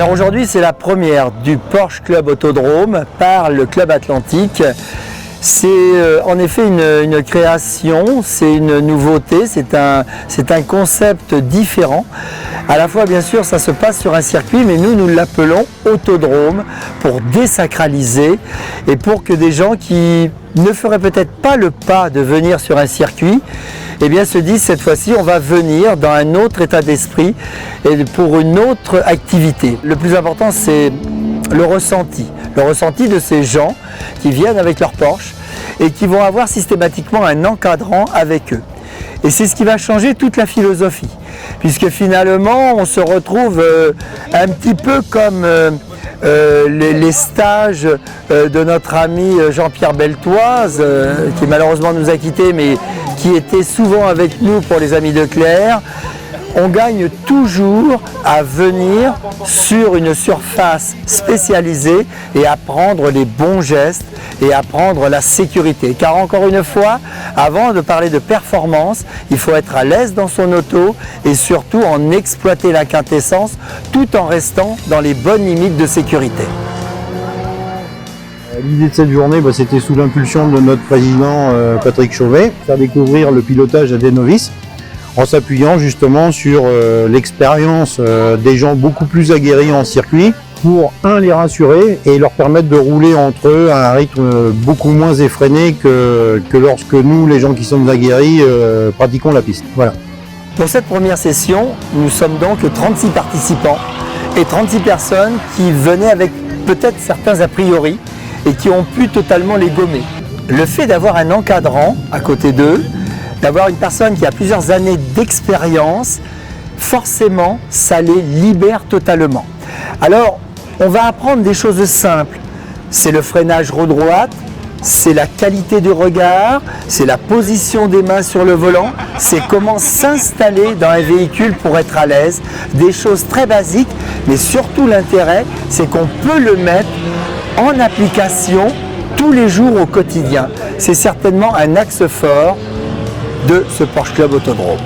Alors aujourd'hui, c'est la première du Porsche Club Autodrome par le Club Atlantique. C'est en effet une création, c'est une nouveauté, c'est un concept différent. À la fois, bien sûr, ça se passe sur un circuit, mais nous l'appelons Autodrome pour désacraliser et pour que des gens qui ne feraient peut-être pas le pas de venir sur un circuit, eh bien, se disent cette fois-ci, on va venir dans un autre état d'esprit et pour une autre activité. Le plus important, c'est le ressenti de ces gens qui viennent avec leur Porsche et qui vont avoir systématiquement un encadrant avec eux. Et c'est ce qui va changer toute la philosophie, puisque finalement on se retrouve un petit peu comme les stages de notre ami Jean-Pierre Beltoise, qui malheureusement nous a quittés, mais qui était souvent avec nous pour les Amis de Claire. On gagne toujours à venir sur une surface spécialisée et apprendre les bons gestes et apprendre la sécurité. Car encore une fois, avant de parler de performance, il faut être à l'aise dans son auto et surtout en exploiter la quintessence tout en restant dans les bonnes limites de sécurité. L'idée de cette journée, c'était sous l'impulsion de notre président Patrick Chauvet, faire découvrir le pilotage à des novices, en s'appuyant justement sur l'expérience des gens beaucoup plus aguerris en circuit pour, les rassurer et leur permettre de rouler entre eux à un rythme beaucoup moins effréné que lorsque nous, les gens qui sommes aguerris, pratiquons la piste. Voilà. Pour cette première session, nous sommes donc 36 participants et 36 personnes qui venaient avec peut-être certains a priori et qui ont pu totalement les gommer. Le fait d'avoir un encadrant à côté d'eux, d'avoir une personne qui a plusieurs années d'expérience, forcément, ça les libère totalement. Alors, on va apprendre des choses simples. C'est le freinage roue droite, c'est la qualité du regard, c'est la position des mains sur le volant, c'est comment s'installer dans un véhicule pour être à l'aise. Des choses très basiques, mais surtout l'intérêt, c'est qu'on peut le mettre en application tous les jours au quotidien. C'est certainement un axe fort de ce Porsche Club Autodrome.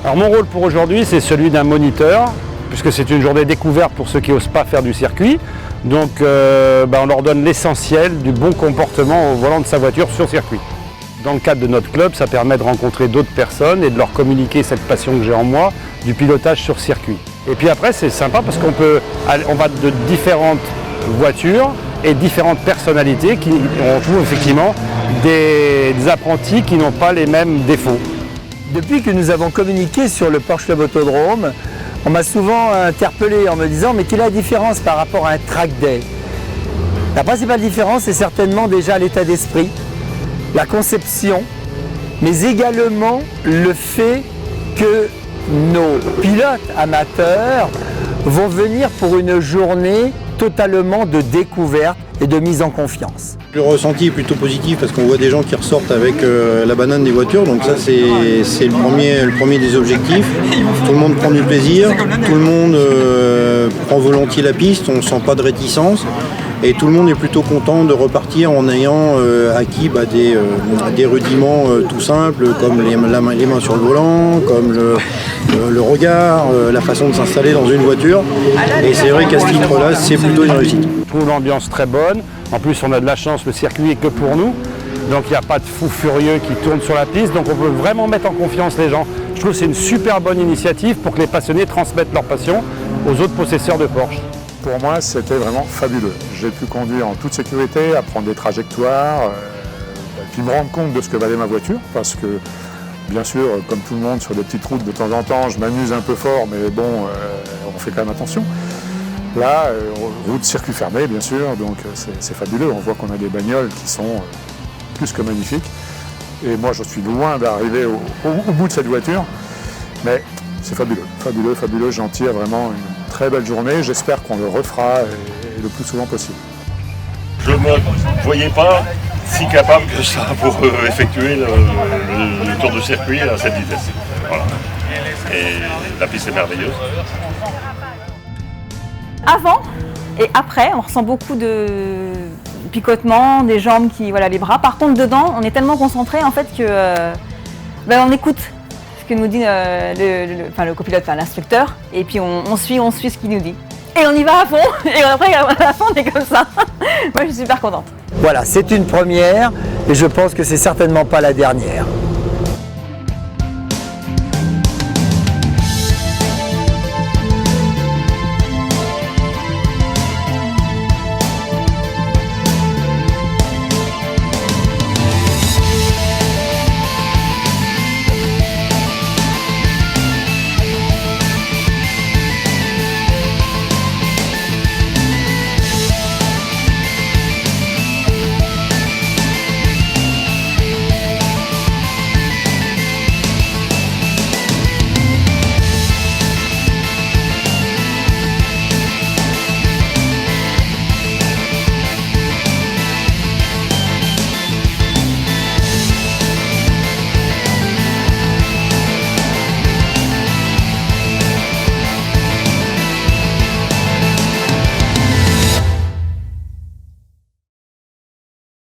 Alors mon rôle pour aujourd'hui, c'est celui d'un moniteur, puisque c'est une journée découverte pour ceux qui n'osent pas faire du circuit. Donc on leur donne l'essentiel du bon comportement au volant de sa voiture sur circuit. Dans le cadre de notre club, ça permet de rencontrer d'autres personnes et de leur communiquer cette passion que j'ai en moi du pilotage sur circuit. Et puis après, c'est sympa parce on va de différentes voitures et différentes personnalités qui on trouve effectivement des apprentis qui n'ont pas les mêmes défauts. Depuis que nous avons communiqué sur le Porsche Club Autodrome, on m'a souvent interpellé en me disant mais quelle est la différence par rapport à un track day? La principale différence, c'est certainement déjà l'état d'esprit, la conception, mais également le fait que nos pilotes amateurs vont venir pour une journée totalement de découverte et de mise en confiance. Le ressenti est plutôt positif parce qu'on voit des gens qui ressortent avec la banane des voitures, donc ça c'est le premier des objectifs. Tout le monde prend du plaisir, tout le monde prend volontiers la piste, on ne sent pas de réticence et tout le monde est plutôt content de repartir en ayant acquis des rudiments tout simples comme les mains sur le volant, comme le regard, la façon de s'installer dans une voiture. Et c'est vrai qu'à ce titre-là, c'est plutôt une réussite. Je trouve l'ambiance très bonne. En plus, on a de la chance, le circuit est que pour nous. Donc il n'y a pas de fous furieux qui tournent sur la piste. Donc on peut vraiment mettre en confiance les gens. Je trouve que c'est une super bonne initiative pour que les passionnés transmettent leur passion aux autres possesseurs de Porsche. Pour moi, c'était vraiment fabuleux. J'ai pu conduire en toute sécurité, apprendre des trajectoires, puis me rendre compte de ce que valait ma voiture, parce que, bien sûr, comme tout le monde, sur des petites routes, de temps en temps, je m'amuse un peu fort, mais bon, on fait quand même attention. Là, route circuit fermé, bien sûr, donc c'est fabuleux. On voit qu'on a des bagnoles qui sont plus que magnifiques. Et moi, je suis loin d'arriver au bout de cette voiture, mais c'est fabuleux, fabuleux, fabuleux. J'en tire vraiment une très belle journée. J'espère qu'on le refera et le plus souvent possible. Je ne me voyais pas si capable que ça pour effectuer le tour de circuit à cette vitesse. Voilà. Et la piste est merveilleuse. Avant et après, on ressent beaucoup de picotement, des jambes qui, les bras. Par contre, dedans, on est tellement concentré en fait que on écoute ce que nous dit le copilote, l'instructeur, et puis on suit ce qu'il nous dit. et on y va à fond. Et après, à la fin, on est comme ça. Moi, je suis super contente. Voilà, c'est une première et je pense que c'est certainement pas la dernière.